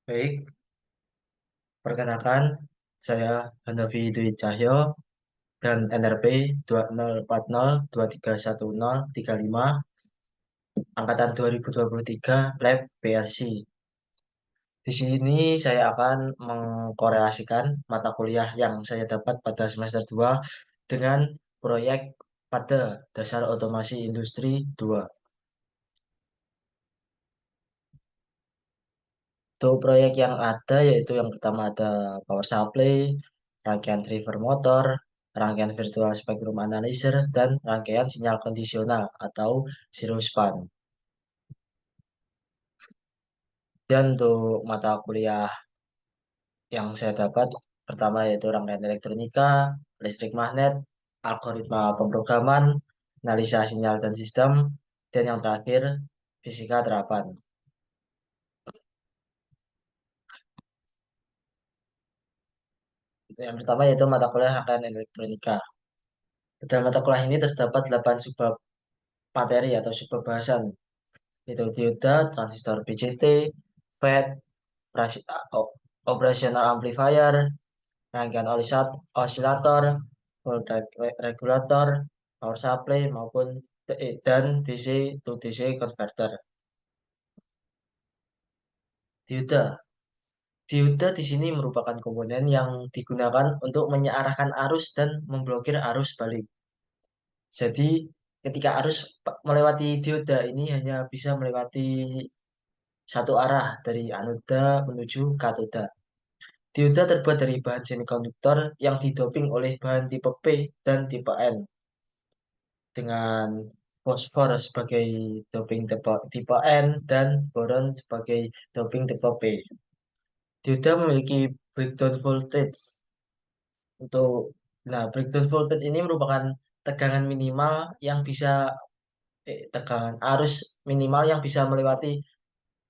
Baik, perkenalkan saya Hanafi Dwi Cahyo dan NRP 2040231035 angkatan 2023 Lab PRC. Di sini saya akan mengkorelasikan mata kuliah yang saya dapat pada semester 2 dengan proyek pada dasar otomasi industri 2. Untuk proyek yang ada yaitu yang pertama ada power supply, rangkaian driver motor, rangkaian virtual spectrum analyzer, dan rangkaian sinyal kondisional atau zero span. Dan untuk mata kuliah yang saya dapat pertama yaitu rangkaian elektronika, listrik magnet, algoritma pemrograman, analisa sinyal dan sistem, dan yang terakhir fisika terapan. Itu yang pertama yaitu mata kuliah rangkaian elektronika. Dalam mata kuliah ini terdapat 8 subbab materi atau subbahasan itu dioda, transistor BJT, FET, operational amplifier, rangkaian osilator, voltage regulator, power supply maupun dan DC to DC converter. Dioda. Dioda di sini merupakan komponen yang digunakan untuk menyearahkan arus dan memblokir arus balik. Jadi ketika arus melewati dioda ini hanya bisa melewati satu arah dari anoda menuju katoda. Dioda terbuat dari bahan semikonduktor yang didoping oleh bahan tipe P dan tipe N dengan fosfor sebagai doping tipe N dan boron sebagai doping tipe P. Dioda memiliki breakdown voltage untuk breakdown voltage ini merupakan tegangan minimal yang bisa tegangan arus minimal yang bisa melewati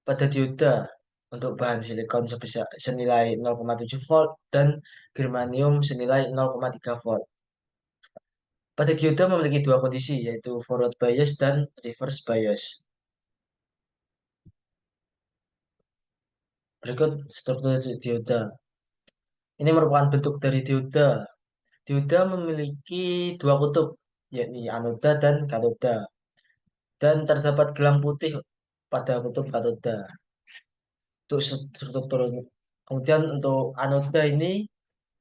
pada dioda untuk bahan silikon sebesar senilai 0,7 volt dan germanium senilai 0,3 volt. Pada dioda memiliki dua kondisi yaitu forward bias dan reverse bias. Berikut struktur dioda. Ini merupakan bentuk dari dioda. Dioda memiliki dua kutub, yakni anoda dan katoda. Dan terdapat gelang putih pada kutub katoda. Untuk struktur. Kemudian untuk anoda ini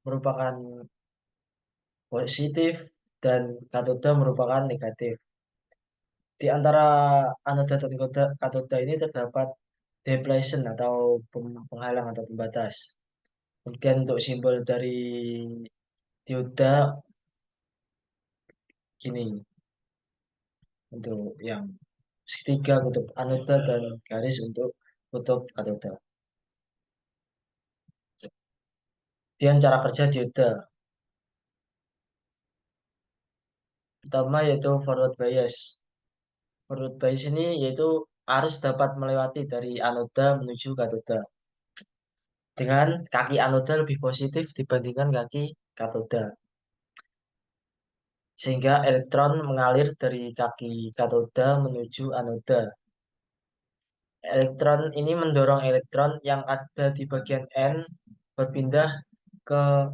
merupakan positif dan katoda merupakan negatif. Di antara anoda dan katoda ini terdapat depletion atau penghalang atau pembatas. Kemudian untuk simbol dari dioda gini untuk yang segitiga kutub anoda dan garis untuk kutub katoda. Kemudian cara kerja dioda. Pertama yaitu forward bias. Forward bias ini yaitu arus dapat melewati dari anoda menuju katoda dengan kaki anoda lebih positif dibandingkan kaki katoda. Sehingga elektron mengalir dari kaki katoda menuju anoda. Elektron ini mendorong elektron yang ada di bagian N berpindah ke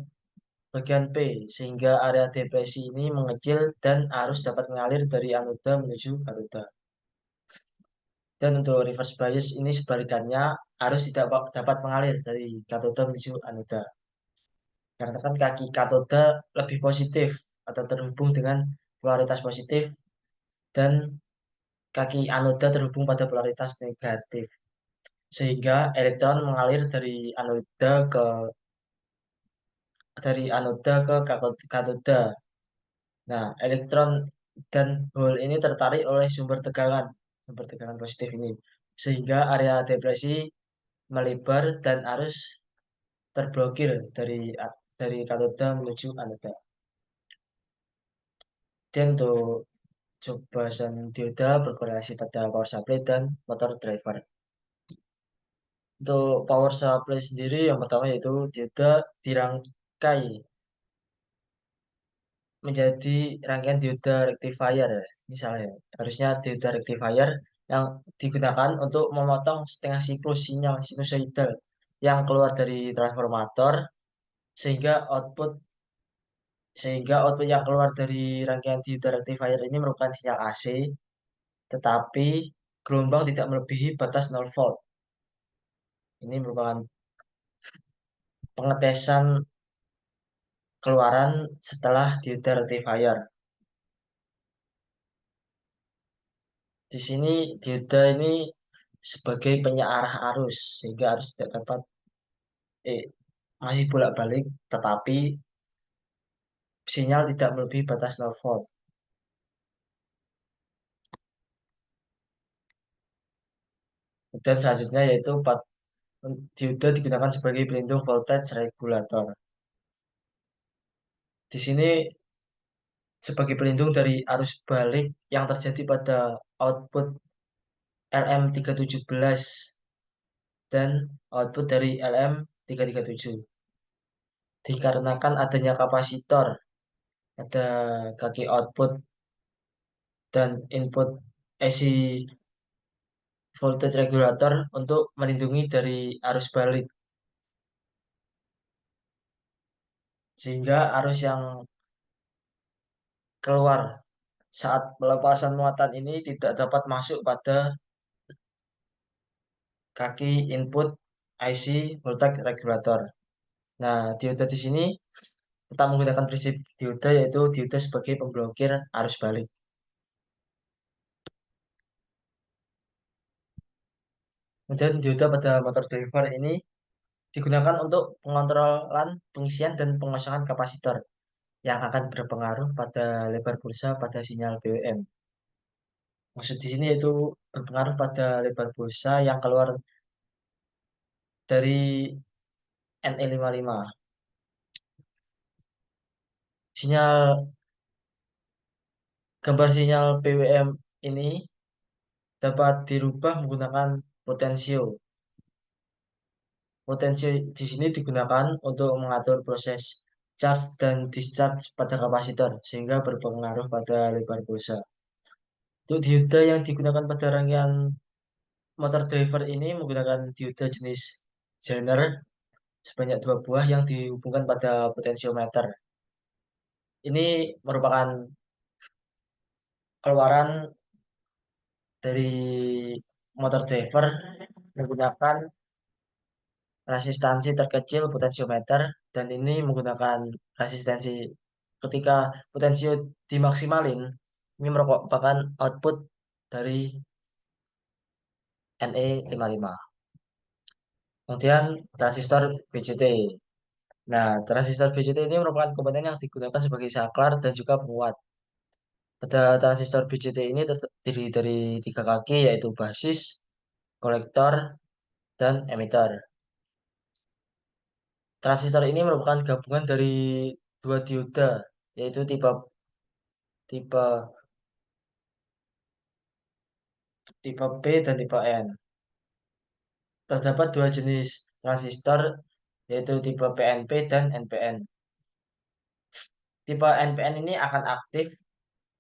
bagian P, sehingga area depresi ini mengecil dan arus dapat mengalir dari anoda menuju katoda. Dan untuk reverse bias ini sebalikannya, arus tidak dapat mengalir dari katoda menuju anoda. Karena kan kaki katoda lebih positif atau terhubung dengan polaritas positif dan kaki anoda terhubung pada polaritas negatif. Sehingga elektron mengalir dari anoda ke katoda. Nah, elektron dan hole ini tertarik oleh sumber tegangan positif ini, sehingga area depresi melebar dan arus terblokir dari katoda menuju anoda. Dan untuk bahasan dioda berkorelasi pada power supply dan motor driver. Untuk power supply sendiri yang pertama yaitu dioda dirangkai menjadi rangkaian dioda rectifier. Ini salah ya. Harusnya dioda rectifier yang digunakan untuk memotong setengah siklus sinyal sinusoidal yang keluar dari transformator sehingga output yang keluar dari rangkaian diode rectifier ini merupakan sinyal AC, tetapi gelombang tidak melebihi batas 0 volt. Ini merupakan pengetesan keluaran setelah diode rectifier. Di sini diode ini sebagai penyearah arus sehingga arus tidak dapat eh, masih bolak-balik, tetapi sinyal tidak melebihi batas 0 volt. Dan selanjutnya yaitu diode digunakan sebagai pelindung voltage regulator. Di sini sebagai pelindung dari arus balik yang terjadi pada output LM317 dan output dari LM337. Dikarenakan adanya kapasitor, ada kaki output dan input AC voltage regulator untuk melindungi dari arus balik. Sehingga arus yang keluar saat pelepasan muatan ini tidak dapat masuk pada kaki input IC voltage regulator. Nah, diode di sini tetap menggunakan prinsip diode yaitu diode sebagai pemblokir arus balik. Kemudian diode pada motor driver ini digunakan untuk pengontrolan pengisian dan pengosongan kapasitor yang akan berpengaruh pada lebar pulsa pada sinyal BWM. Maksud di sini yaitu berpengaruh pada lebar pulsa yang keluar dari NE55. Sinyal gambar sinyal PWM ini dapat dirubah menggunakan potensio. Potensio di sini digunakan untuk mengatur proses charge dan discharge pada kapasitor sehingga berpengaruh pada lebar pulsa. Untuk dioda yang digunakan pada rangkaian motor driver ini menggunakan dioda jenis Zener sebanyak 2 buah yang dihubungkan pada potensiometer. Ini merupakan keluaran dari motor driver menggunakan resistansi terkecil potensiometer dan ini menggunakan resistansi ketika potensio dimaksimalin ini merupakan output dari NE55. Kemudian transistor BJT. Nah, transistor BJT ini merupakan komponen yang digunakan sebagai saklar dan juga penguat. Pada transistor BJT ini terdiri dari 3 kaki yaitu basis, kolektor, dan emitter. Transistor ini merupakan gabungan dari 2 dioda, yaitu tipe tipe tipe P dan tipe N. Terdapat 2 jenis transistor, yaitu tipe PNP dan NPN. Tipe NPN ini akan aktif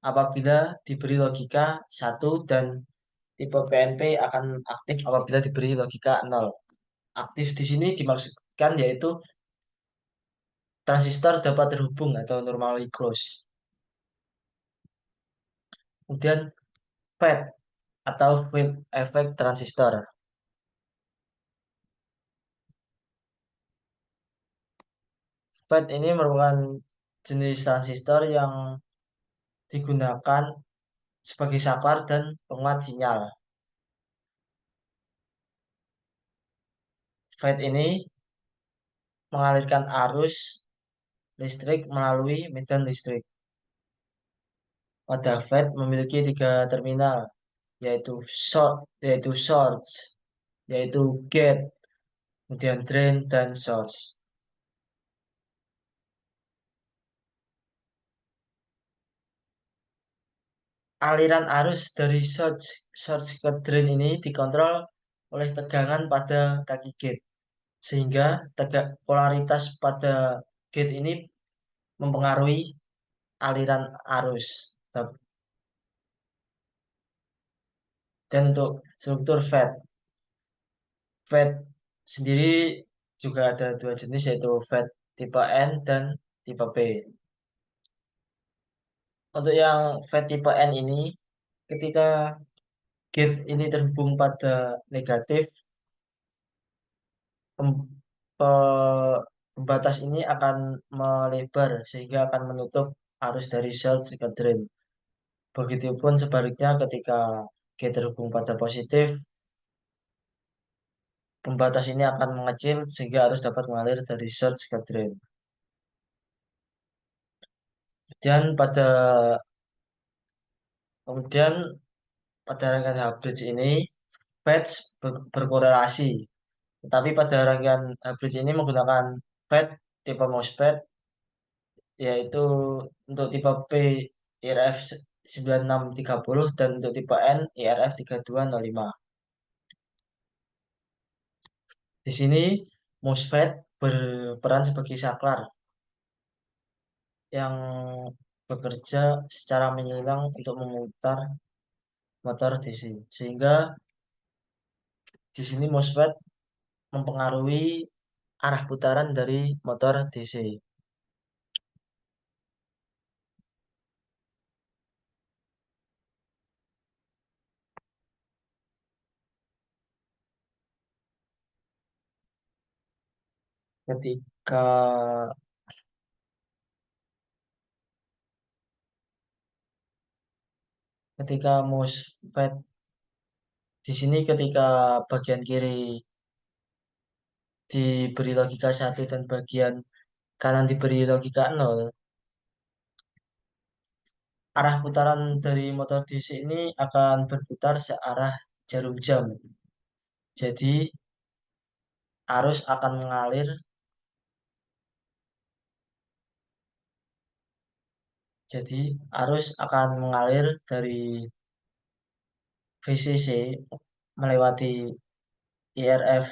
apabila diberi logika 1 dan tipe PNP akan aktif apabila diberi logika 0. Aktif di sini dimaksudkan yaitu transistor dapat terhubung atau normally close. Kemudian FET atau field effect transistor. FET ini merupakan jenis transistor yang digunakan sebagai saklar dan penguat sinyal. FET ini mengalirkan arus listrik melalui medan listrik. Pada FET memiliki 3 terminal, yaitu source, yaitu gate, kemudian drain dan source. Aliran arus dari source ke drain ini dikontrol oleh tegangan pada kaki gate, sehingga polaritas pada gate ini mempengaruhi aliran arus. Dan untuk struktur FET, FET sendiri juga ada dua jenis yaitu FET tipe N dan tipe P. Untuk yang FET tipe N ini, ketika gate ini terhubung pada negatif, pem- pembatas ini akan melebar sehingga akan menutup arus dari source ke drain. Begitupun sebaliknya ketika gate terhubung pada positif, pembatas ini akan mengecil sehingga arus dapat mengalir dari source ke drain. Dan kemudian pada rangkaian H-bridge ini patch berkorelasi. Tetapi pada rangkaian H-bridge ini menggunakan pad tipe MOSFET yaitu untuk tipe P IRF 9630 dan untuk tipe N IRF 3205. Di sini MOSFET berperan sebagai saklar yang bekerja secara menyilang untuk memutar motor DC. Sehingga di sini MOSFET mempengaruhi arah putaran dari motor DC. Ketika ketika MOSFET di sini ketika bagian kiri diberi logika satu dan bagian kanan diberi logika nol, arah putaran dari motor DC ini akan berputar searah jarum jam. Jadi arus akan mengalir, jadi arus akan mengalir dari VCC melewati IRF.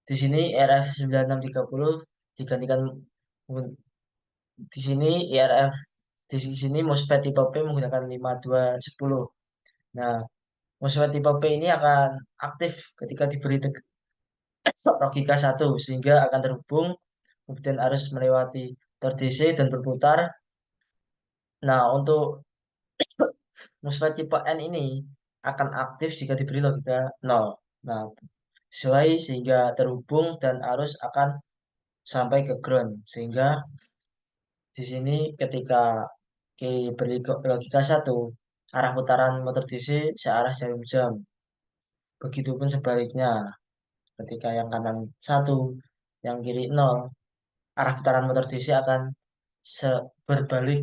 Di sini IRF 9630 digantikan di sini IRF di sini MOSFET tipe P menggunakan 5210. Nah, MOSFET tipe P ini akan aktif ketika diberi logika satu sehingga akan terhubung kemudian arus melewati tor DC dan berputar. Nah, untuk MOSFET tipe N ini akan aktif jika diberi logika nol. Nah, sesuai sehingga terhubung dan arus akan sampai ke ground. Sehingga di sini ketika beri logika satu, arah putaran motor DC searah jarum jam. Begitupun sebaliknya, ketika yang kanan satu, yang kiri nol, arah putaran motor DC akan berbalik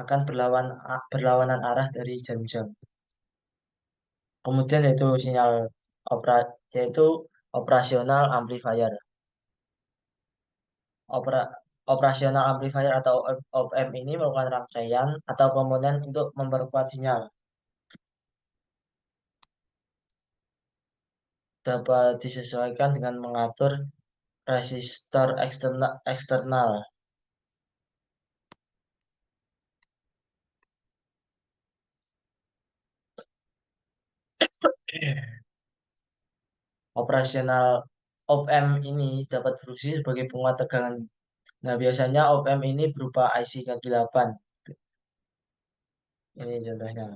akan berlawanan arah dari jam-jam. Kemudian yaitu sinyal opera yaitu operasional amplifier. Opera, Operasional amplifier atau op-amp ini merupakan rangkaian atau komponen untuk memperkuat sinyal. Dapat disesuaikan dengan mengatur resistor eksternal. Operasional op-amp ini dapat berfungsi sebagai penguat tegangan. Nah, biasanya op-amp ini berupa IC kaki 8. Ini contohnya.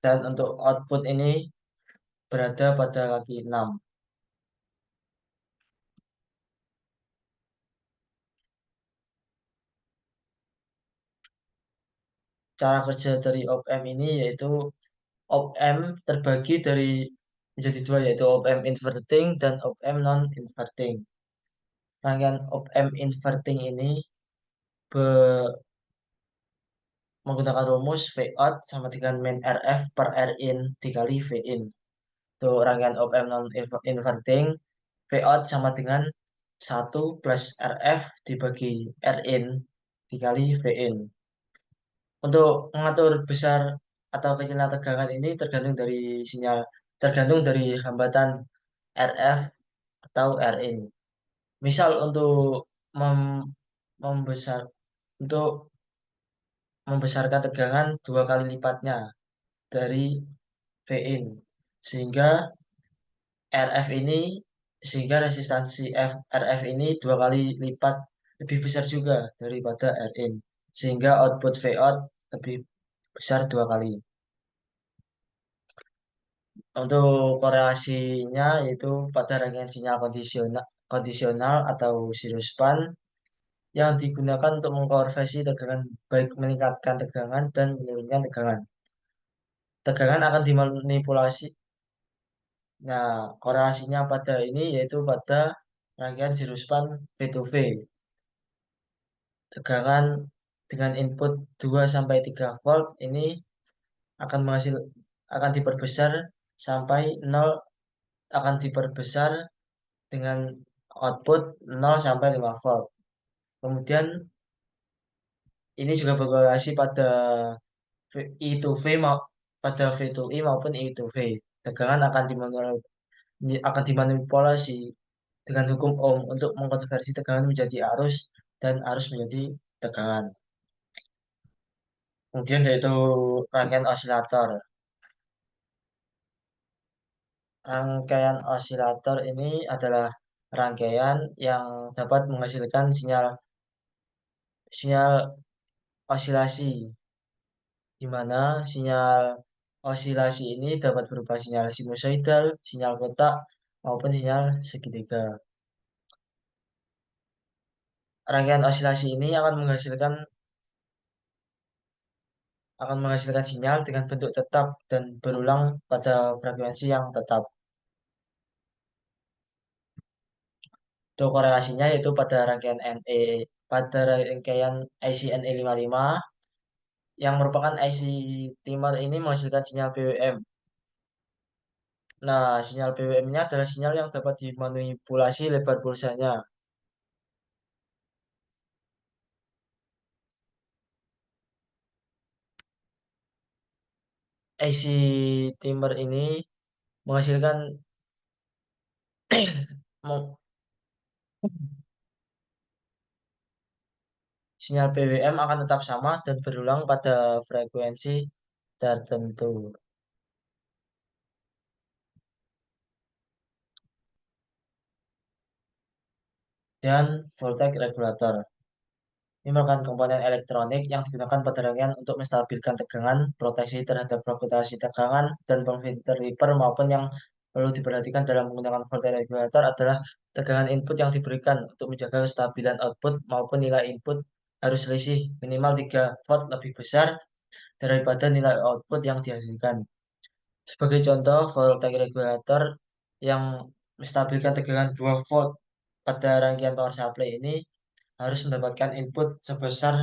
Dan untuk output ini berada pada kaki 6. Cara kerja dari op-amp ini yaitu op-amp terbagi menjadi dua yaitu op-amp inverting dan op-amp non-inverting. Rangkaian op-amp inverting ini be- menggunakan rumus V out sama dengan min RF per R in dikali V in. Untuk rangkaian op-amp non-inverting, V out sama dengan 1 plus RF dibagi R in dikali V in. Untuk mengatur besar atau kecilnya tegangan ini tergantung dari hambatan RF atau Rin. Misal membesar untuk membesarkan tegangan dua kali lipatnya dari Vin sehingga RF ini sehingga resistansi RF ini dua kali lipat lebih besar juga daripada Rin sehingga output Vout lebih besar dua kali. Untuk korelasinya yaitu pada rangkaian sinyal kondisional atau zero span yang digunakan untuk mengkonversi tegangan baik meningkatkan tegangan dan menurunkan tegangan. Tegangan akan dimanipulasi. Nah, korelasinya pada ini yaitu pada rangkaian zero span V2V. Tegangan dengan input 2 sampai 3 volt ini akan akan diperbesar sampai 0 akan diperbesar dengan output 0 sampai 5 volt. Kemudian ini juga berkorelasi pada I2V pada V2I maupun I2V. Tegangan akan dimanipulasi dengan hukum Ohm untuk mengkonversi tegangan menjadi arus dan arus menjadi tegangan. Kemudian yaitu rangkaian osilator. Rangkaian osilator ini adalah rangkaian yang dapat menghasilkan sinyal sinyal osilasi, di mana sinyal osilasi ini dapat berupa sinyal sinusoidal, sinyal kotak, maupun sinyal segitiga. Rangkaian osilasi ini akan menghasilkan sinyal dengan bentuk tetap dan berulang pada frekuensi yang tetap. Untuk korelasinya yaitu pada rangkaian IC NE55 yang merupakan IC timer ini menghasilkan sinyal PWM. Nah, sinyal PWM-nya adalah sinyal yang dapat dimanipulasi lebar pulsanya. IC timer ini menghasilkan meng- sinyal PWM akan tetap sama dan berulang pada frekuensi tertentu. Dan voltage regulator. Ini merupakan komponen elektronik yang digunakan pada rangkaian untuk menstabilkan tegangan, proteksi terhadap fluktuasi tegangan, dan pemfilter Ripper maupun yang perlu diperhatikan dalam menggunakan voltage regulator adalah tegangan input yang diberikan untuk menjaga kestabilan output maupun nilai input harus selisih minimal 3 volt lebih besar daripada nilai output yang dihasilkan. Sebagai contoh, voltage regulator yang menstabilkan tegangan 2 volt pada rangkaian power supply ini harus mendapatkan input sebesar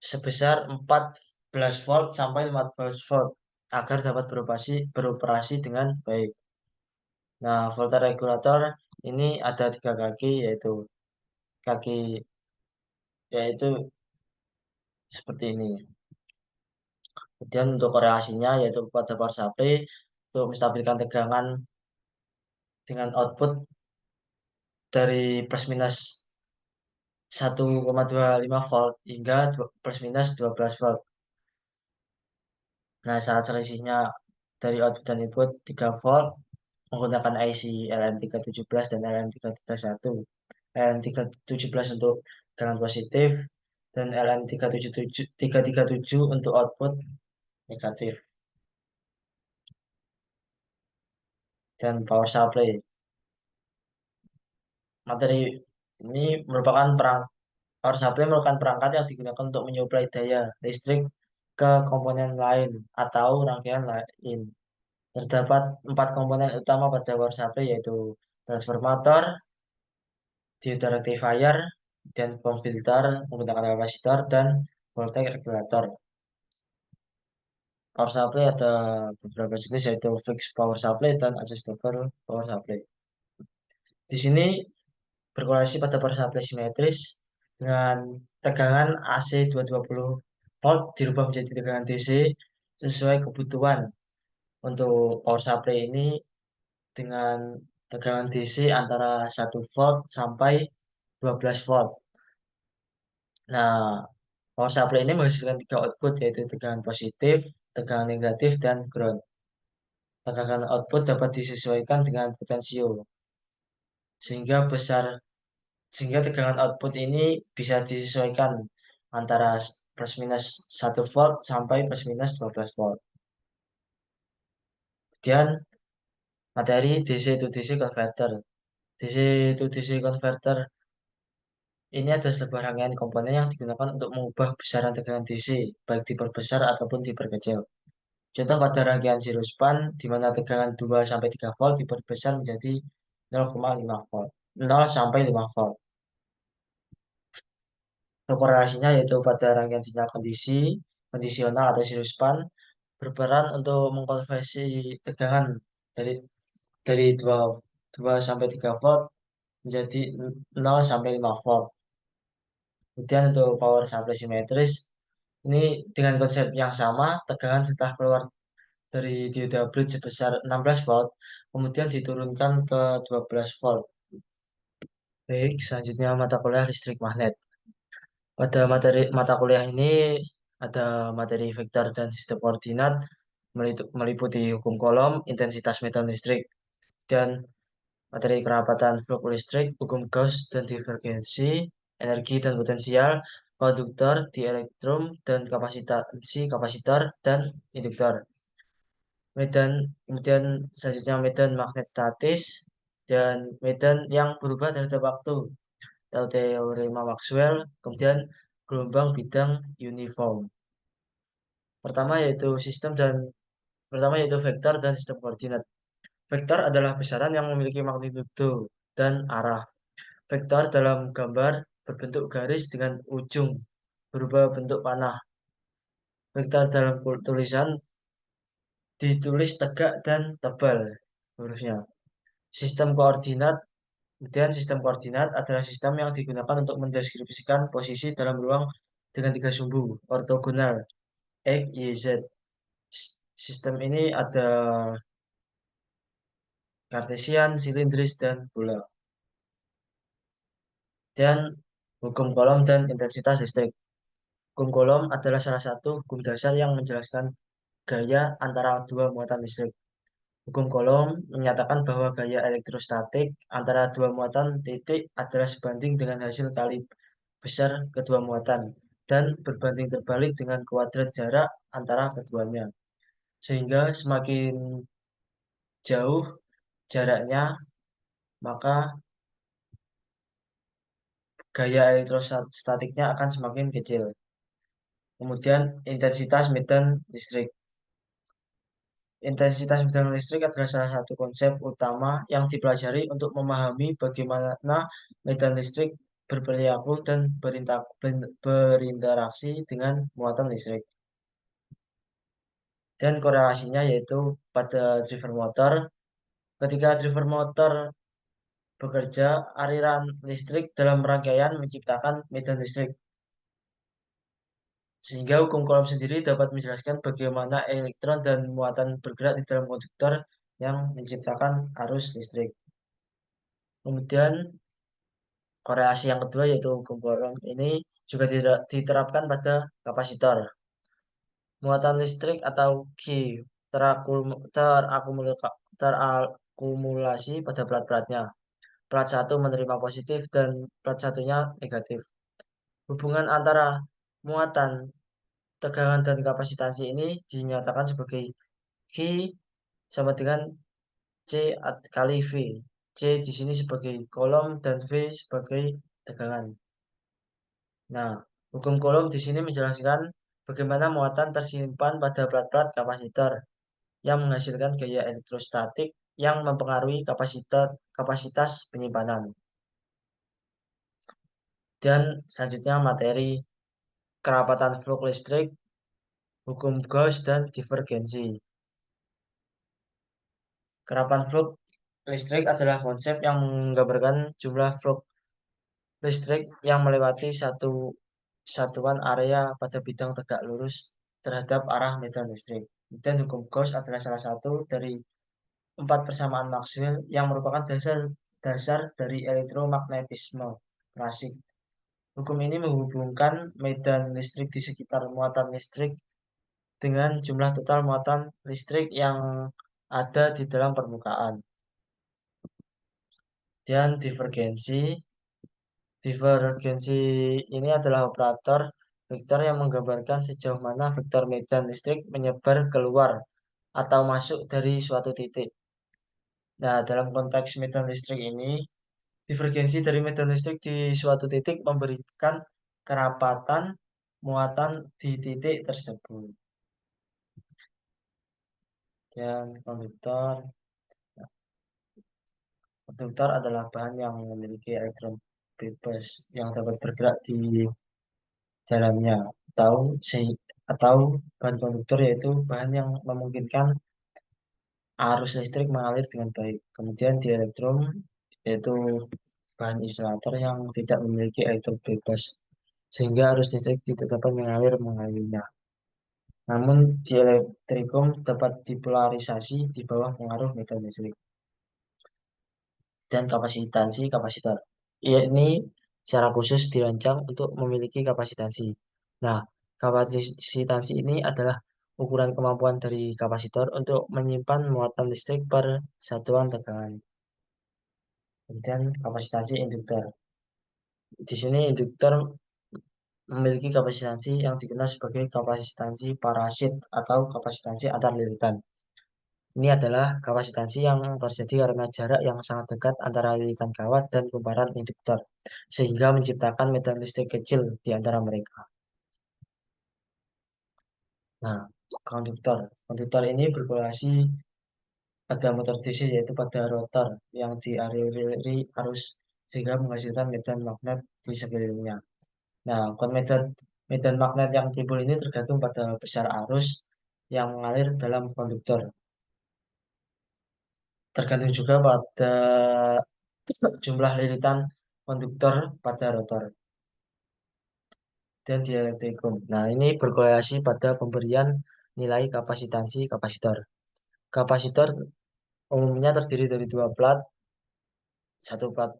sebesar 14 volt sampai 15 volt agar dapat beroperasi dengan baik. Nah, voltage regulator ini ada tiga kaki kaki yaitu seperti ini. Kemudian untuk korelasinya yaitu pada power supply untuk menstabilkan tegangan dengan output dari plus minus 1,25 volt hingga plus minus 12 volt. Nah, syarat selisihnya dari output dan input 3 volt menggunakan IC LM317 dan LM331. LM317 untuk tegangan positif dan LM337 untuk output negatif. Dan power supply. Materi ini merupakan power supply merupakan perangkat yang digunakan untuk menyuplai daya listrik ke komponen lain atau rangkaian lain. Terdapat 4 komponen utama pada power supply yaitu transformator, diode rectifier, dan pump filter menggunakan kapasitor dan voltage regulator. Power supply ada beberapa jenis yaitu fixed power supply dan adjustable power supply. Di sini berkorelasi pada power supply simetris dengan tegangan AC 220 volt dirubah menjadi tegangan DC sesuai kebutuhan. Untuk power supply ini dengan tegangan DC antara 1 volt sampai 12 volt. Nah, power supply ini menghasilkan tiga output yaitu tegangan positif, tegangan negatif, dan ground. Tegangan output dapat disesuaikan dengan potensio sehingga besar sehingga tegangan output ini bisa disesuaikan antara plus minus 1 volt sampai plus minus 12 volt. Kemudian materi DC to DC converter. DC to DC converter ini adalah sebuah rangkaian komponen yang digunakan untuk mengubah besaran tegangan DC, baik diperbesar ataupun diperkecil. Contoh pada rangkaian zero span, di mana tegangan 2 sampai 3 volt diperbesar menjadi 0,5 volt, 0 sampai 5 volt. Korelasinya yaitu pada rangkaian sinyal kondisional atau zero span, berperan untuk mengkonversi tegangan dari dari 2 sampai 3 volt menjadi 0 sampai 5 volt. Kemudian untuk power supply simetris, ini dengan konsep yang sama, tegangan setelah keluar dari dioda bridge sebesar 16 volt, kemudian diturunkan ke 12 volt. Baik, selanjutnya mata kuliah listrik magnet. Pada mata kuliah ini ada materi vektor dan sistem koordinat, meliputi hukum kolom, intensitas medan listrik, dan materi kerapatan flux listrik, hukum Gauss dan divergensi, energi dan potensial, konduktor, dielektrum, dan kapasitansi kapasitor, dan induktor. Kemudian selanjutnya medan magnet statis, dan medan yang berubah terhadap waktu, atau teorema Maxwell, kemudian gelombang bidang uniform. Pertama yaitu pertama yaitu vektor dan sistem koordinat. Vektor adalah besaran yang memiliki magnitudo dan arah. Vektor dalam gambar berbentuk garis dengan ujung berubah bentuk panah. Vektor dalam tulisan ditulis tegak dan tebal hurufnya. Sistem koordinat Kemudian sistem koordinat adalah sistem yang digunakan untuk mendeskripsikan posisi dalam ruang dengan tiga sumbu ortogonal X, Y, Z. Sistem ini ada kartesian, silindris, dan bola. Dan hukum kolom dan intensitas listrik. Hukum kolom adalah salah satu hukum dasar yang menjelaskan gaya antara dua muatan listrik. Hukum kolom menyatakan bahwa gaya elektrostatik antara dua muatan titik adalah sebanding dengan hasil kali besar kedua muatan dan berbanding terbalik dengan kuadrat jarak antara keduanya. Sehingga semakin jauh jaraknya, maka gaya elektrostatiknya akan semakin kecil. Kemudian intensitas medan listrik. Intensitas medan listrik adalah salah satu konsep utama yang dipelajari untuk memahami bagaimana medan listrik berperilaku dan berinteraksi dengan muatan listrik. Dan korelasinya yaitu pada driver motor. Ketika driver motor bekerja, aliran listrik dalam rangkaian menciptakan medan listrik. Sehingga hukum Coulomb sendiri dapat menjelaskan bagaimana elektron dan muatan bergerak di dalam konduktor yang menciptakan arus listrik. Kemudian korelasi yang kedua yaitu hukum Coulomb ini juga diterapkan pada kapasitor. Muatan listrik atau Q terakumulasi pada plat-platnya. Plat 1 menerima positif dan plat satunya negatif. Hubungan antara muatan, tegangan, dan kapasitansi ini dinyatakan sebagai Q sama dengan C kali V. C di sini sebagai kolom dan V sebagai tegangan. Nah, hukum kolom di sini menjelaskan bagaimana muatan tersimpan pada plat-plat kapasitor yang menghasilkan gaya elektrostatik yang mempengaruhi kapasitas penyimpanan. Dan selanjutnya materi kerapatan flux listrik, hukum Gauss, dan divergensi. Kerapatan flux listrik adalah konsep yang menggambarkan jumlah flux listrik yang melewati satu satuan area pada bidang tegak lurus terhadap arah medan listrik. Dan hukum Gauss adalah salah satu dari 4 persamaan Maxwell yang merupakan dasar dari elektromagnetisme klasik. Hukum ini menghubungkan medan listrik di sekitar muatan listrik dengan jumlah total muatan listrik yang ada di dalam permukaan. Dan divergensi ini adalah operator vektor yang menggambarkan sejauh mana vektor medan listrik menyebar keluar atau masuk dari suatu titik. Nah, dalam konteks medan listrik ini, divergensi dari medan listrik di suatu titik memberikan kerapatan muatan di titik tersebut. Dan konduktor adalah bahan yang memiliki elektron bebas yang dapat bergerak di dalamnya atau atau bahan konduktor yaitu bahan yang memungkinkan arus listrik mengalir dengan baik. Kemudian di elektron yaitu bahan isolator yang tidak memiliki elektron bebas sehingga arus listrik tidak dapat mengalir mengalinya. Namun di elektrikum dapat dipolarisasi di bawah pengaruh medan listrik dan kapasitansi kapasitor. Ini secara khusus dirancang untuk memiliki kapasitansi. Nah, kapasitansi ini adalah ukuran kemampuan dari kapasitor untuk menyimpan muatan listrik per satuan tegangan. Kemudian kapasitansi induktor. Di sini induktor memiliki kapasitansi yang dikenal sebagai kapasitansi parasit atau kapasitansi antar lilitan. Ini adalah kapasitansi yang terjadi karena jarak yang sangat dekat antara lilitan kawat dan kumparan induktor, sehingga menciptakan medan listrik kecil di antara mereka. Nah, konduktor. Konduktor ini berkorelasi pada motor DC, yaitu pada rotor yang dialiri arus sehingga menghasilkan medan magnet di sekelilingnya. Nah, medan magnet yang timbul ini tergantung pada besar arus yang mengalir dalam konduktor. Tergantung juga pada jumlah lilitan konduktor pada rotor dan dielektrikum. Nah, ini berkorelasi pada pemberian nilai kapasitansi kapasitor. Kapasitor umumnya terdiri dari dua plat, satu plat.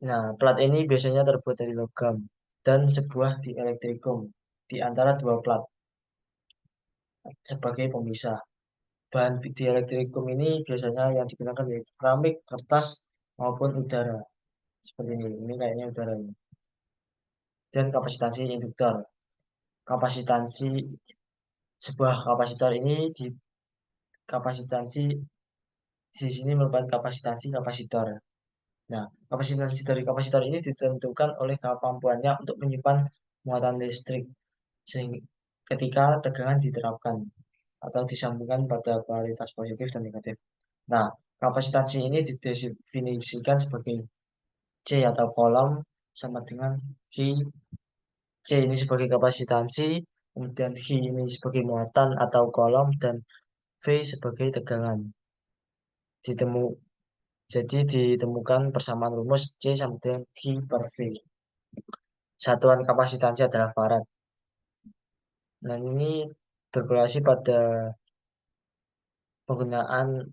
Nah, plat ini biasanya terbuat dari logam dan sebuah dielektrikum di antara dua plat sebagai pemisah. Bahan dielektrikum ini biasanya yang digunakan yaitu keramik, kertas, maupun udara. Seperti ini kayaknya udara ini. Dan kapasitansi induktor. Kapasitansi sebuah kapasitor ini kapasitansi di sini merupakan kapasitansi kapasitor. Nah, kapasitansi dari kapasitor ini ditentukan oleh kemampuannya untuk menyimpan muatan listrik sehingga ketika tegangan diterapkan atau disambungkan pada kualitas positif dan negatif. Nah, kapasitansi ini didefinisikan sebagai C atau kolom sama dengan Q. C ini sebagai kapasitansi, kemudian Q ini sebagai muatan atau kolom, dan V sebagai tegangan. Ditemu, jadi ditemukan persamaan rumus C sama dengan Q per V. Satuan kapasitansi adalah farad. Nah, ini berkorelasi pada penggunaan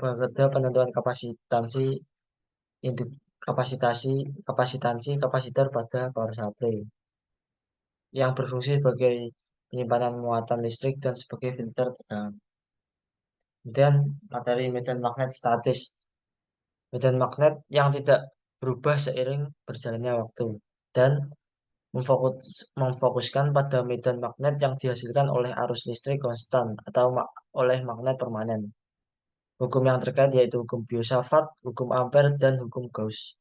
pada penentuan kapasitansi induk kapasitansi kapasitor pada power supply yang berfungsi sebagai penyimpanan muatan listrik dan sebagai filter tegangan. Kemudian materi medan magnet statis. Medan magnet yang tidak berubah seiring berjalannya waktu dan memfokuskan pada medan magnet yang dihasilkan oleh arus listrik konstan atau oleh magnet permanen. Hukum yang terkait yaitu hukum Biot-Savart, hukum Ampere, dan hukum Gauss.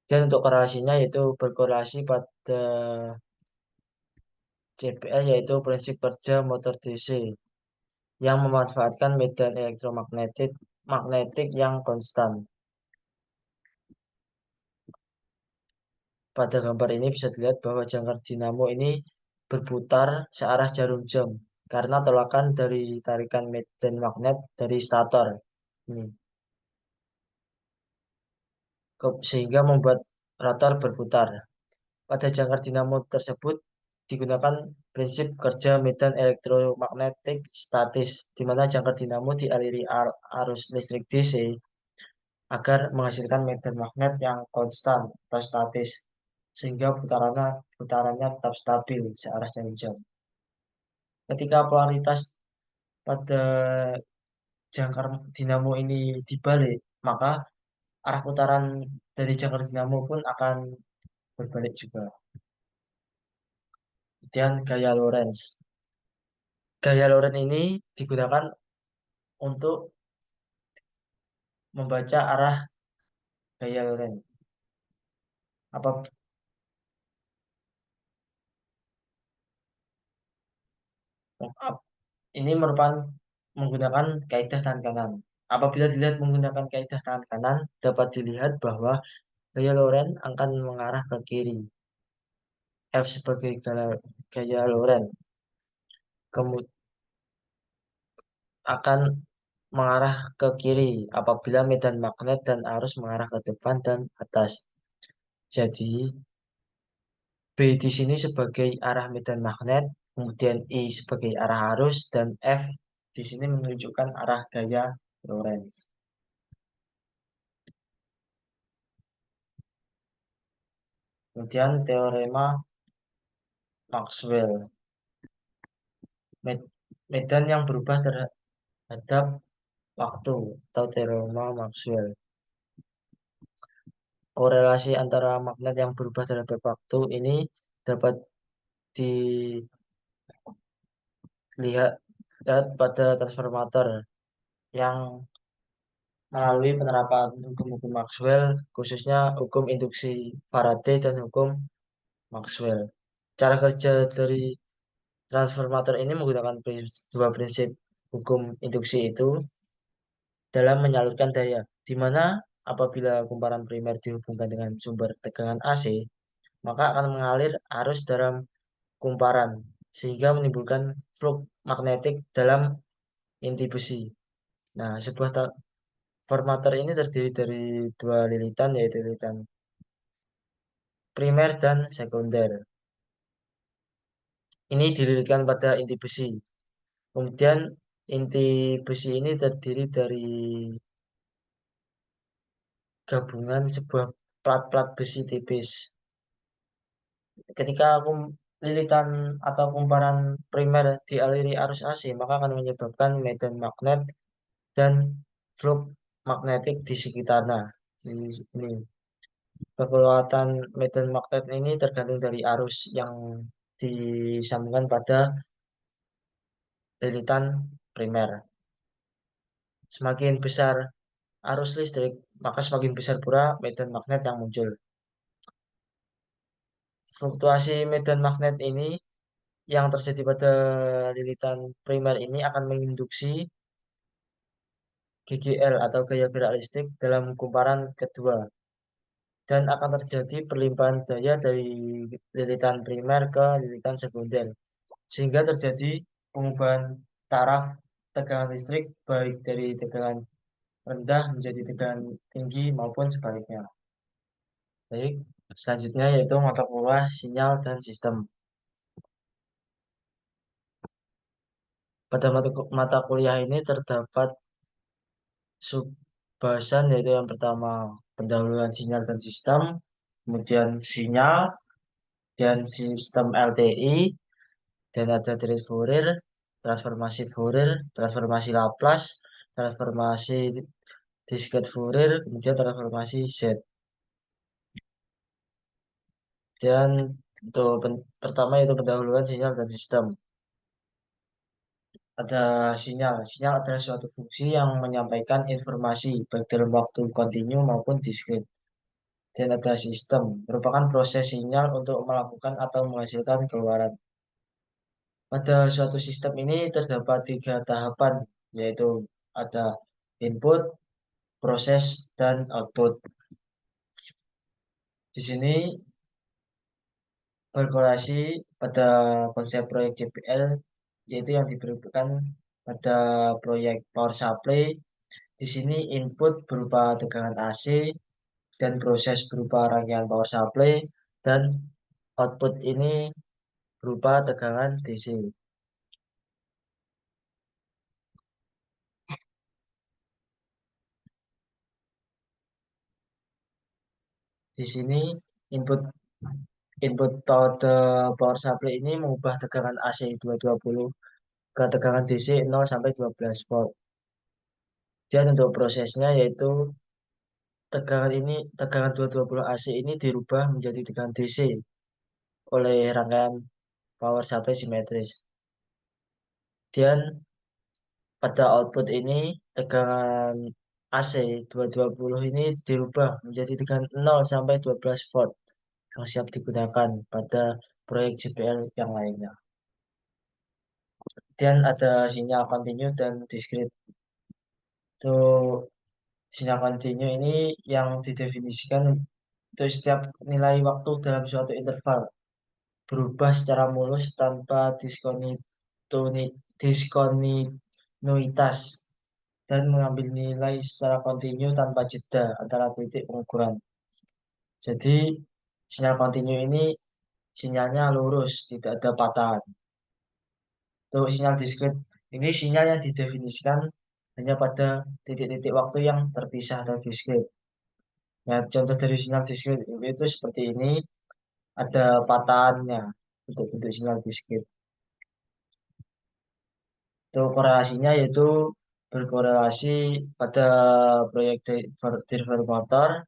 Dan untuk korelasinya yaitu berkorelasi pada CPL yaitu prinsip kerja motor DC yang memanfaatkan medan magnetik yang konstan. Pada gambar ini bisa dilihat bahwa jangkar dinamo ini berputar searah jarum jam karena tolakan dari tarikan medan magnet dari stator ini sehingga membuat rotor berputar. Pada jangkar dinamo tersebut digunakan prinsip kerja medan elektromagnetik statis, di mana jangkar dinamo dialiri arus listrik DC agar menghasilkan medan magnet yang konstan atau statis, sehingga putarannya tetap stabil searah jarum jam. Ketika pada jangkar dinamo ini dibalik, maka arah putaran dari jangkar dinamo pun akan berbalik juga. Kemudian gaya Lorentz. Gaya Lorentz ini digunakan untuk membaca arah gaya Lorentz. Apa ini merupakan menggunakan kaidah tangan kanan. Apabila dilihat menggunakan kaidah tangan kanan, dapat dilihat bahwa gaya Lorentz akan mengarah ke kiri. F sebagai gaya Lorentz. Kemudian akan mengarah ke kiri apabila medan magnet dan arus mengarah ke depan dan atas. Jadi, B di sini sebagai arah medan magnet, kemudian I sebagai arah arus, dan F di sini menunjukkan arah gaya Lorentz. Kemudian teorema Maxwell. Medan yang berubah terhadap waktu atau teorema Maxwell. Korelasi antara magnet yang berubah terhadap waktu ini dapat dilihat pada transformator yang melalui penerapan hukum-hukum Maxwell, khususnya hukum induksi Faraday dan hukum Maxwell. Cara kerja dari transformator ini menggunakan dua prinsip hukum induksi itu dalam menyalurkan daya, di mana apabila kumparan primer dihubungkan dengan sumber tegangan AC, maka akan mengalir arus dalam kumparan, sehingga menimbulkan flux magnetik dalam inti besi. Nah, sebuah formator ini terdiri dari dua lilitan, yaitu lilitan primer dan sekunder. Ini dililitkan pada inti besi. Kemudian inti besi ini terdiri dari gabungan sebuah plat-plat besi tipis. Ketika lilitan atau kumparan primer dialiri arus AC, maka akan menyebabkan medan magnet dan flux magnetik di sekitarnya. Ini kekuatan medan magnet ini tergantung dari arus yang disambungkan pada lilitan primer. Semakin besar arus listrik, maka semakin besar pula medan magnet yang muncul. Fluktuasi medan magnet ini yang terjadi pada lilitan primer ini akan menginduksi GGL atau gaya gerak listrik dalam kumparan kedua, dan akan terjadi perlimpahan daya dari lilitan primer ke lilitan sekunder, sehingga terjadi pengubahan taraf tegangan listrik baik dari tegangan rendah menjadi tegangan tinggi maupun sebaliknya. Baik, selanjutnya yaitu mata kuliah sinyal dan sistem. Pada mata kuliah ini terdapat subbahasan, yaitu yang pertama pendahuluan sinyal dan sistem, kemudian sinyal dan sistem LTI, dan ada trade Fourier, transformasi Fourier, transformasi Laplace, transformasi discrete Fourier, kemudian transformasi Z. Dan untuk pertama itu pendahuluan sinyal dan sistem. Ada sinyal. Sinyal adalah suatu fungsi yang menyampaikan informasi baik dalam waktu kontinu maupun diskrit. Dan ada sistem, merupakan proses sinyal untuk melakukan atau menghasilkan keluaran. Pada suatu sistem ini terdapat tiga tahapan, yaitu ada input, proses, dan output. Di sini berkorelasi pada konsep proyek JPL, yaitu yang diberikan pada proyek power supply. Di sini input berupa tegangan AC dan proses berupa rangkaian power supply, dan output ini berupa tegangan DC. Di sini input input power supply ini mengubah tegangan AC 220 ke tegangan DC 0 sampai 12 volt. Dan untuk prosesnya yaitu tegangan 220 AC ini dirubah menjadi tegangan DC oleh rangkaian power supply simetris. Dan pada output ini tegangan AC 220 ini dirubah menjadi tegangan 0 sampai 12 volt yang siap digunakan pada proyek JPL yang lainnya. Dan ada sinyal continue dan discrete. Itu sinyal continue ini yang didefinisikan untuk setiap nilai waktu dalam suatu interval berubah secara mulus tanpa diskontinitas dan mengambil nilai secara kontinu tanpa jeda antara titik pengukuran. Jadi sinyal kontinu ini sinyalnya lurus, tidak ada patahan. Untuk sinyal diskret ini sinyal yang didefinisikan hanya pada titik-titik waktu yang terpisah atau diskret. Nah, contoh dari sinyal diskret itu seperti ini, ada patahannya untuk bentuk sinyal diskret. Untuk korelasinya yaitu berkorelasi pada proyek diverter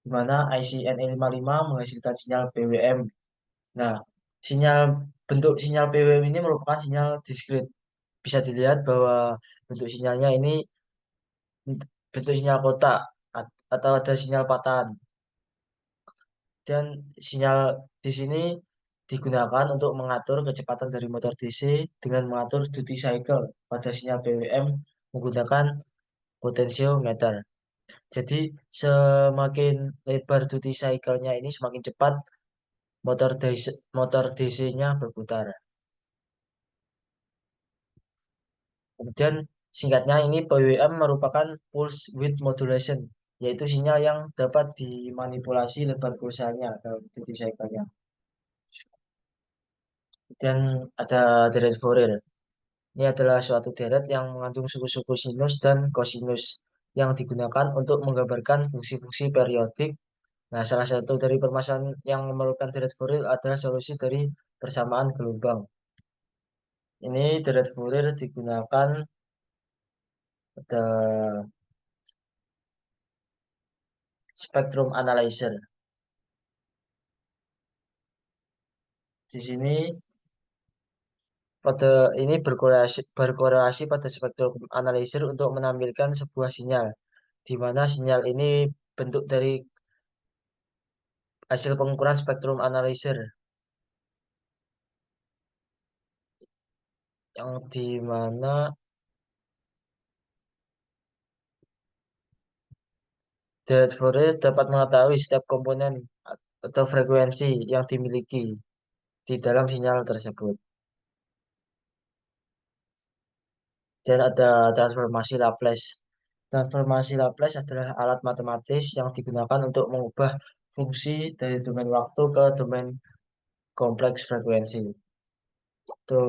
di mana IC NE55 menghasilkan sinyal PWM. Nah, sinyal sinyal PWM ini merupakan sinyal diskret. Bisa dilihat bahwa bentuk sinyalnya ini bentuk sinyal kotak atau ada sinyal patahan. Dan sinyal di sini digunakan untuk mengatur kecepatan dari motor DC dengan mengatur duty cycle pada sinyal PWM menggunakan potentiometer. Jadi semakin lebar duty cycle-nya ini semakin cepat motor DC-nya berputar. Kemudian singkatnya ini PWM merupakan pulse width modulation, yaitu sinyal yang dapat dimanipulasi lebar pulsanya dalam duty cycle-nya. Dan ada deret Fourier. Ini adalah suatu deret yang mengandung suku-suku sinus dan kosinus yang digunakan untuk menggambarkan fungsi-fungsi periodik. Nah, salah satu dari permasalahan yang memerlukan deret Fourier adalah solusi dari persamaan gelombang. Ini deret Fourier digunakan pada spektrum analyzer. Di sini pada ini berkorelasi pada spektrum analyzer untuk menampilkan sebuah sinyal, di mana sinyal ini bentuk dari hasil pengukuran spektrum analyzer yang di mana deret Fourier dapat mengetahui setiap komponen atau frekuensi yang dimiliki di dalam sinyal tersebut. Dan ada transformasi Laplace. Transformasi Laplace adalah alat matematis yang digunakan untuk mengubah fungsi dari domain waktu ke domain kompleks frekuensi. Itu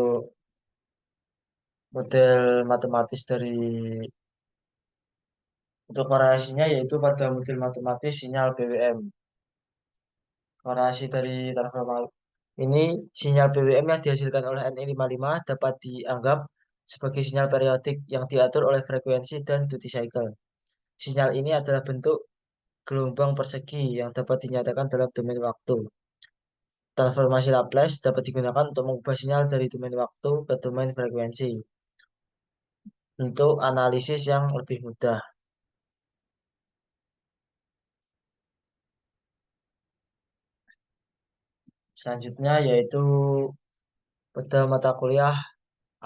model matematis dari untuk korelasinya yaitu pada model matematis sinyal BWM. Korelasi dari transformasi ini sinyal BWM yang dihasilkan oleh NE55 dapat dianggap sebagai sinyal periodik yang diatur oleh frekuensi dan duty cycle. Sinyal ini adalah bentuk gelombang persegi yang dapat dinyatakan dalam domain waktu. Transformasi Laplace dapat digunakan untuk mengubah sinyal dari domain waktu ke domain frekuensi untuk analisis yang lebih mudah. Selanjutnya yaitu pada mata kuliah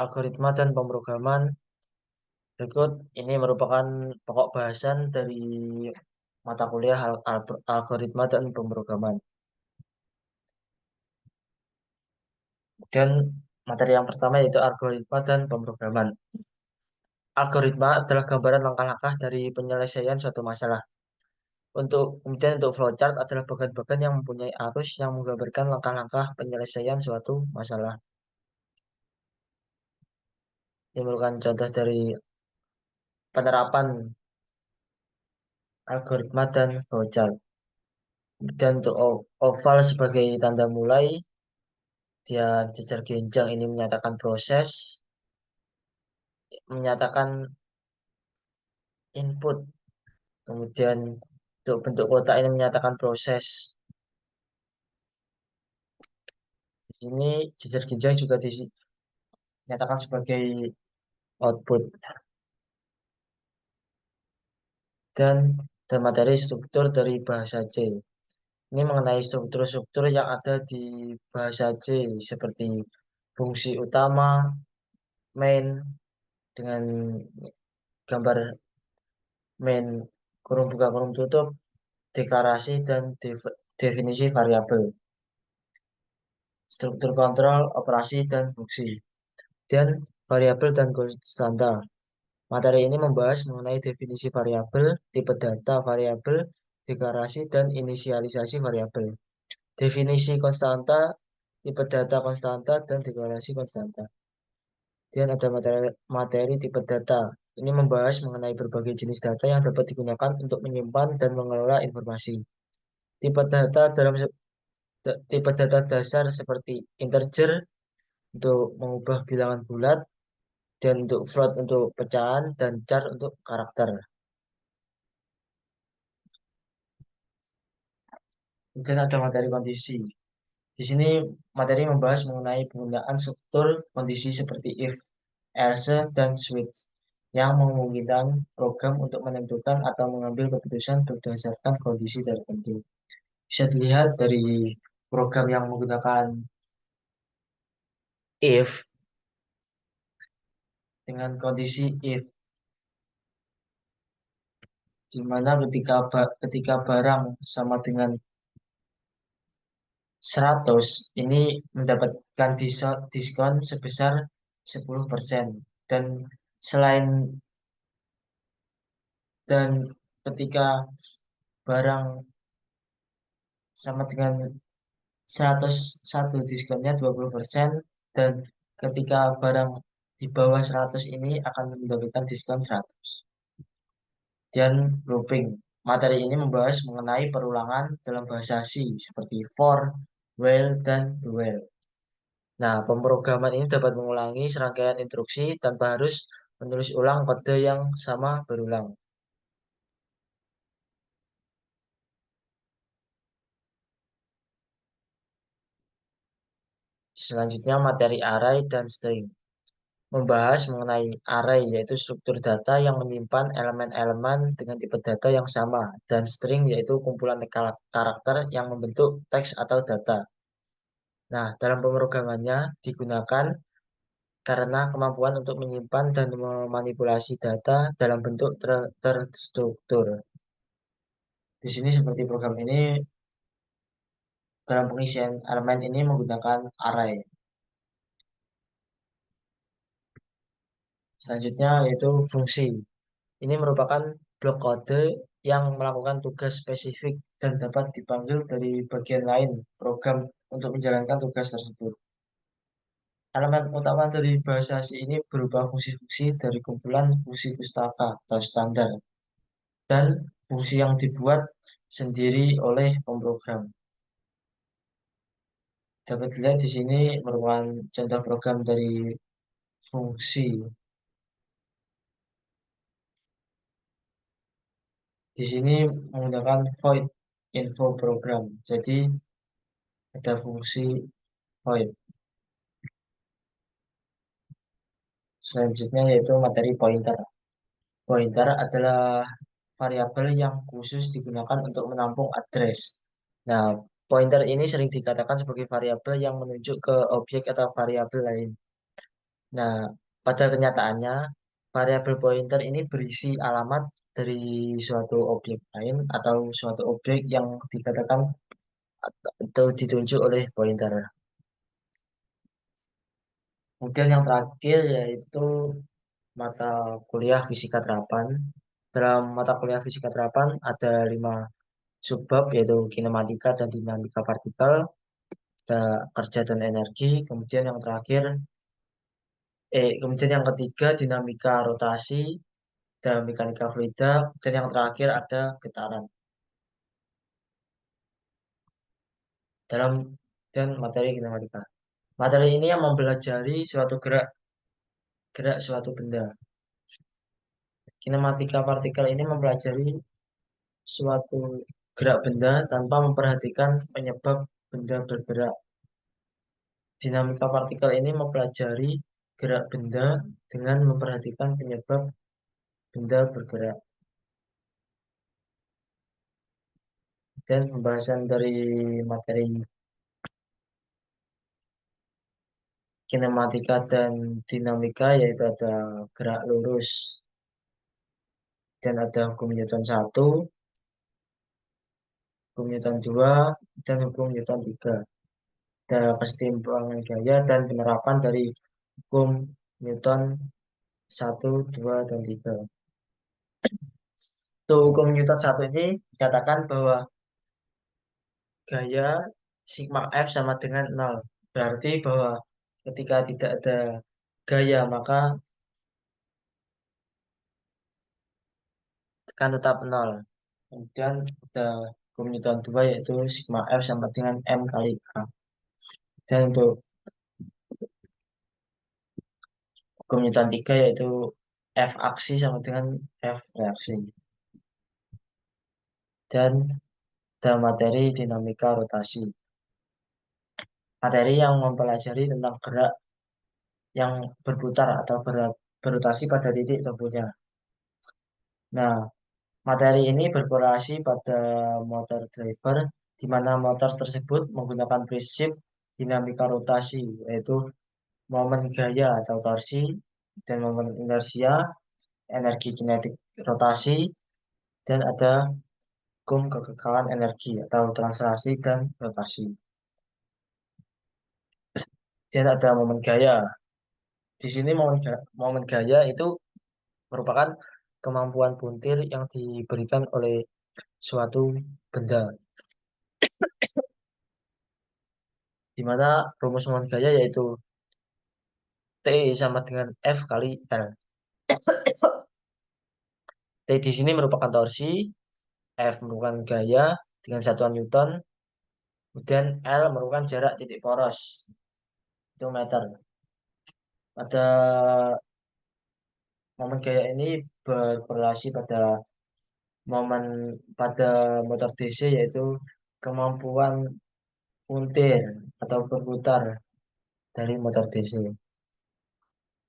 algoritma dan pemrograman. Berikut ini merupakan pokok bahasan dari mata kuliah algoritma dan pemrograman. Dan materi yang pertama yaitu algoritma dan pemrograman. Algoritma adalah gambaran langkah-langkah dari penyelesaian suatu masalah. Kemudian untuk flowchart adalah bagan-bagan yang mempunyai arus yang menggambarkan langkah-langkah penyelesaian suatu masalah. Ini merupakan contoh dari penerapan algoritma dan flowchart. Dan untuk oval sebagai tanda mulai, dia jejar genjang ini menyatakan proses. menyatakan input, kemudian untuk bentuk kotak ini menyatakan proses. Di sini jejer ginjang juga dinyatakan sebagai output. Dan materi struktur dari bahasa C. Ini mengenai struktur-struktur yang ada di bahasa C seperti fungsi utama, main dengan gambar main kurung buka kurung tutup, deklarasi dan definisi variabel, struktur kontrol, operasi dan fungsi, dan variabel dan konstanta. Materi ini membahas mengenai definisi variabel, tipe data variabel, deklarasi dan inisialisasi variabel. Definisi konstanta, tipe data konstanta, dan deklarasi konstanta. Dan ada materi tipe data. Ini membahas mengenai berbagai jenis data yang dapat digunakan untuk menyimpan dan mengelola informasi. Tipe data tipe data dasar seperti integer untuk mengubah bilangan bulat, dan untuk float untuk pecahan, dan char untuk karakter. Kemudian ada materi kondisi. Di sini materi membahas mengenai penggunaan struktur kondisi seperti if, else, dan switch yang memungkinkan program untuk menentukan atau mengambil keputusan berdasarkan kondisi tertentu. Bisa dilihat dari program yang menggunakan if dengan kondisi if, di mana ketika barang sama dengan 100 ini mendapatkan diskon sebesar 10%. Dan selain dan ketika barang sama dengan 101 diskonnya 20%, dan ketika barang di bawah 100 ini akan mendapatkan diskon 100. Dan grouping. Materi ini membahas mengenai perulangan dalam bahasa C seperti for, while, dan do while. Nah, pemrograman ini dapat mengulangi serangkaian instruksi tanpa harus menulis ulang kode yang sama berulang. Selanjutnya materi array dan string. Membahas mengenai array yaitu struktur data yang menyimpan elemen-elemen dengan tipe data yang sama, dan string yaitu kumpulan karakter yang membentuk teks atau data. Nah, dalam pemrogramannya digunakan karena kemampuan untuk menyimpan dan memanipulasi data dalam bentuk terstruktur. Di sini seperti program ini, dalam pengisian elemen ini menggunakan array. Selanjutnya yaitu fungsi. Ini merupakan blok kode yang melakukan tugas spesifik dan dapat dipanggil dari bagian lain program untuk menjalankan tugas tersebut. Elemen utama dari bahasa C ini berupa fungsi-fungsi dari kumpulan fungsi pustaka atau standar, dan fungsi yang dibuat sendiri oleh pemrogram. Dapat dilihat di sini merupakan contoh program dari fungsi. Di sini menggunakan void info program. Jadi ada fungsi void. Selanjutnya yaitu materi pointer. Pointer adalah variabel yang khusus digunakan untuk menampung address. Nah, pointer ini sering dikatakan sebagai variabel yang menunjuk ke objek atau variabel lain. Nah, pada kenyataannya, variabel pointer ini berisi alamat dari suatu objek lain atau suatu objek yang dikatakan atau ditunjuk oleh pointer. Kemudian yang terakhir yaitu mata kuliah fisika terapan. Dalam mata kuliah fisika terapan ada 5 subbab yaitu kinematika dan dinamika partikel, ada kerja dan energi, kemudian yang ketiga dinamika rotasi dan mekanika fluida, dan yang terakhir ada getaran. Dalam dan materi kinematika. Materi ini yang mempelajari suatu gerak gerak suatu benda. Kinematika partikel ini mempelajari suatu gerak benda tanpa memperhatikan penyebab benda bergerak. Dinamika partikel ini mempelajari gerak benda dengan memperhatikan penyebab benda bergerak. Dan pembahasan dari materi kinematika dan dinamika yaitu ada gerak lurus dan ada hukum Newton 1, hukum Newton 2, dan hukum Newton 3. Ada kesetimbangan gaya dan penerapan dari hukum Newton 1, 2, dan 3. Untuk hukum Newton 1 ini dikatakan bahwa gaya sigma F sama dengan nol. Berarti bahwa ketika tidak ada gaya maka akan tetap nol. Kemudian ada hukum Newton 2 yaitu sigma F sama dengan M kali A. Dan untuk hukum Newton 3 yaitu F aksi sama dengan F reaksi. Dan ada materi dinamika rotasi. Materi yang mempelajari tentang gerak yang berputar atau berotasi pada titik tempuhnya. Nah, materi ini berkorelasi pada motor driver, di mana motor tersebut menggunakan prinsip dinamika rotasi, yaitu momen gaya atau torsi, dan momen inersia, energi kinetik rotasi, dan ada hukum kekekalan energi atau translasi dan rotasi. Dan ada momen gaya. Di sini momen gaya itu merupakan kemampuan puntir yang diberikan oleh suatu benda, di mana rumus momen gaya yaitu T sama dengan F kali L. T di sini merupakan torsi, F merupakan gaya dengan satuan Newton, kemudian L merupakan jarak titik poros, itu meter. Pada momen gaya ini berkorelasi pada momen pada motor DC yaitu kemampuan puntir atau berputar dari motor DC.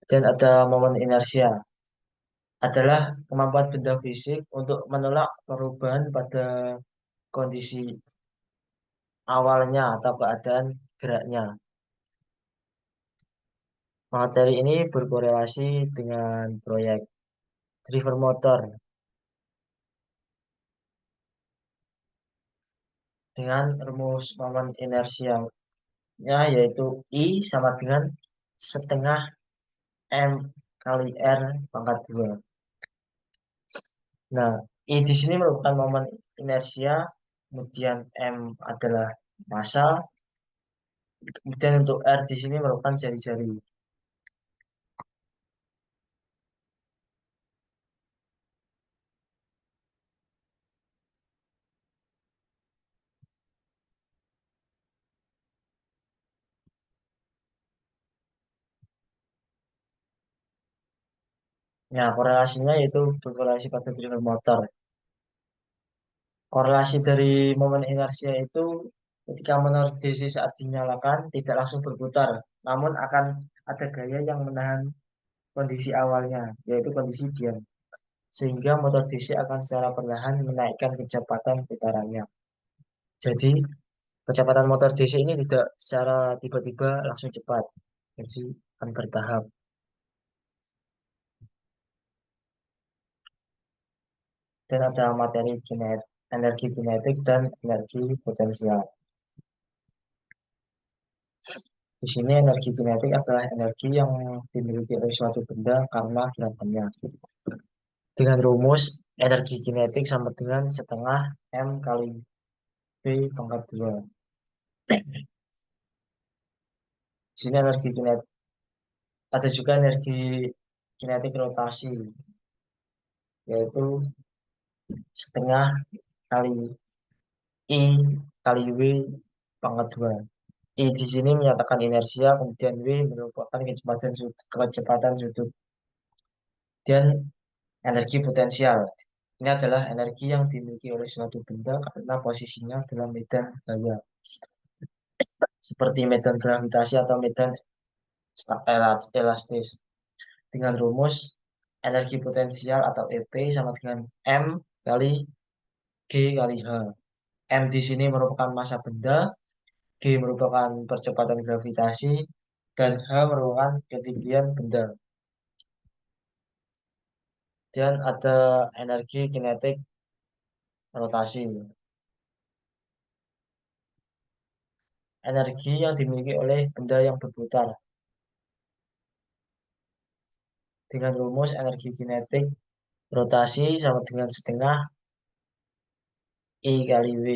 Dan ada momen inersia adalah kemampuan benda fisik untuk menolak perubahan pada kondisi awalnya atau keadaan geraknya. Materi ini berkorelasi dengan proyek driver motor dengan rumus momen inersianya yaitu I sama dengan setengah M kali R pangkat 2. Nah, I di sini merupakan momen inersia, kemudian M adalah massa, kemudian untuk R di sini merupakan jari-jari. Nah, korelasinya yaitu berkorelasi pada driver motor. Korelasi dari momen inersia itu ketika motor DC saat dinyalakan tidak langsung berputar, namun akan ada gaya yang menahan kondisi awalnya, yaitu kondisi diam. Sehingga motor DC akan secara perlahan menaikkan kecepatan putarannya. Jadi, kecepatan motor DC ini tidak secara tiba-tiba langsung cepat, jadi akan bertahap. Dan ada materi energi kinetik dan energi potensial. Di sini energi kinetik adalah energi yang dimiliki oleh suatu benda karena gerakannya. Dengan rumus energi kinetik sama dengan setengah M kali V pangkat 2. Di sini energi kinetik ada juga energi kinetik rotasi yaitu setengah kali I kali W pangkat 2. I di sini menyatakan inersia, kemudian W merupakan kecepatan sudut, dan energi potensial. Ini adalah energi yang dimiliki oleh suatu benda karena posisinya dalam medan gaya, seperti medan gravitasi atau medan elastis. Dengan rumus energi potensial atau EP sama dengan M kali G kali H. M di sini merupakan massa benda, G merupakan percepatan gravitasi, dan H merupakan ketinggian benda. Dan ada energi kinetik rotasi. Energi yang dimiliki oleh benda yang berputar. Dengan rumus energi kinetik rotasi sama dengan setengah I kali W.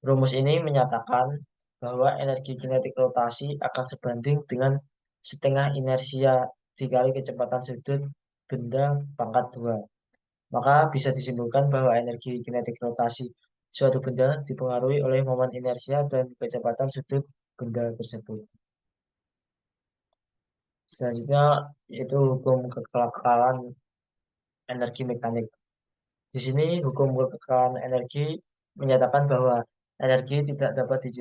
Rumus ini menyatakan bahwa energi kinetik rotasi akan sebanding dengan setengah inersia dikali kecepatan sudut benda pangkat 2. Maka bisa disimpulkan bahwa energi kinetik rotasi suatu benda dipengaruhi oleh momen inersia dan kecepatan sudut benda tersebut. Selanjutnya itu hukum kekekalan energi mekanik. Di sini hukum kekekalan energi menyatakan bahwa energi tidak dapat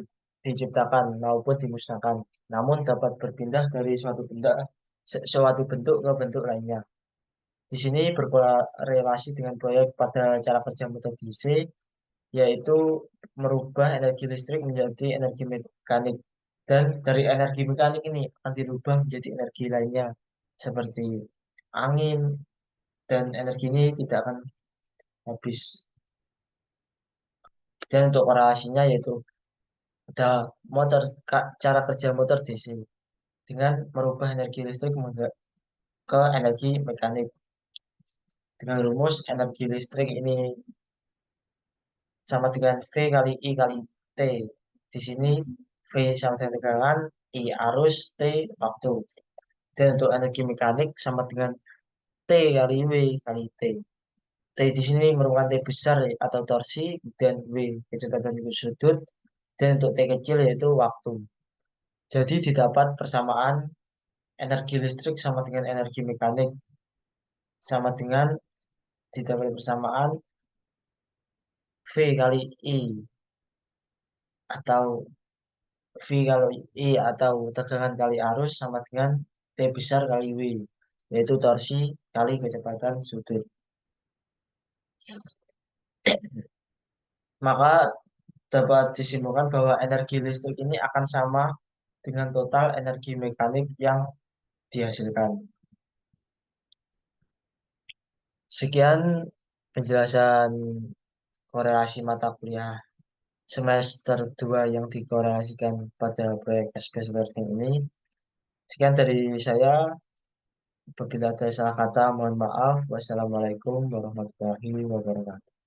diciptakan maupun dimusnahkan, namun dapat berpindah dari suatu bentuk ke bentuk lainnya. Di sini berkorelasi dengan proyek pada cara kerja motor DC, yaitu merubah energi listrik menjadi energi mekanik. Dan dari energi mekanik ini akan dirubah menjadi energi lainnya, seperti angin, dan energi ini tidak akan habis. Dan untuk korelasinya yaitu ada cara kerja motor DC dengan merubah energi listrik ke energi mekanik. Dengan rumus energi listrik ini sama dengan V kali I kali T. Di sini V sama dengan tegangan, I arus, T waktu. Dan untuk energi mekanik sama dengan T kali W kali T. T di sini merupakan T besar atau torsi, dan W kecepatan sudut, dan untuk T kecil yaitu waktu. Jadi didapat persamaan energi listrik sama dengan energi mekanik sama dengan didapat persamaan V kali I atau V kali I atau tegangan kali arus sama dengan T besar kali W, yaitu torsi kali kecepatan sudut. Maka dapat disimpulkan bahwa energi listrik ini akan sama dengan total energi mekanik yang dihasilkan. Sekian penjelasan korelasi mata kuliah semester 2 yang dikorelasikan pada proyek SPS Learning ini. Sekian dari saya. Apabila ada salah kata, mohon maaf. Wassalamualaikum warahmatullahi wabarakatuh.